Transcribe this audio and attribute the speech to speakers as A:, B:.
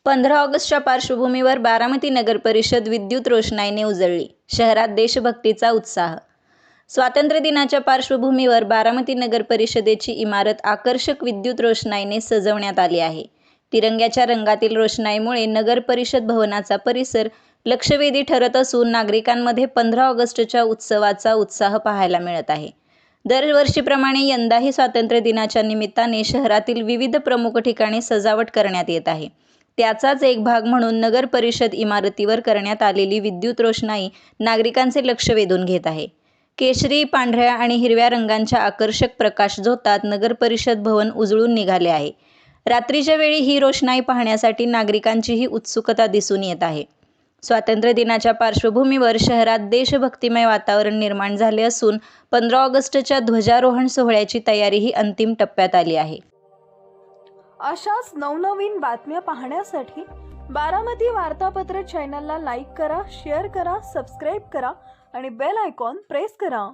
A: 15 ऑगस्टच्या पार्श्वभूमीवर बारामती नगर परिषद विद्युत रोषणाईने उजळली. शहरात देशभक्तीचा उत्साह. स्वातंत्र्य दिनाच्या पार्श्वभूमीवर बारामती नगर परिषदेची इमारत आकर्षक विद्युत रोषणाईने सजवण्यात आली आहे. तिरंग्याच्या रंगातील रोषणाईमुळे नगर परिषद भवनाचा परिसर लक्षवेधी ठरत असून नागरिकांमध्ये 15 ऑगस्टच्या उत्सवाचा उत्साह पाहायला मिळत आहे. दरवर्षीप्रमाणे यंदाही स्वातंत्र्य दिनाच्या निमित्ताने शहरातील विविध प्रमुख ठिकाणी सजावट करण्यात येत आहे. त्याचाच एक भाग म्हणून नगर परिषद इमारतीवर करण्यात आलेली विद्युत रोषणाई नागरिकांचे लक्ष वेधून घेत आहे. केशरी, पांढऱ्या आणि हिरव्या रंगांच्या आकर्षक प्रकाशझोतात नगर परिषद भवन उजळून निघाले आहे. रात्रीच्या वेळी ही रोषणाई पाहण्यासाठी नागरिकांचीही उत्सुकता दिसून येत आहे. स्वातंत्र्य दिनाच्या पार्श्वभूमीवर शहरात देशभक्तिमय वातावरण निर्माण झाले असून 15 ऑगस्टच्या ध्वजारोहण सोहळ्याची तयारीही अंतिम टप्प्यात आली आहे.
B: अशाच नवनवीन बातम्या पाहण्यासाठी बारामती वार्तापत्र चॅनलला लाईक करा, शेअर करा, सबस्क्राईब करा आणि बेल आयकॉन प्रेस करा.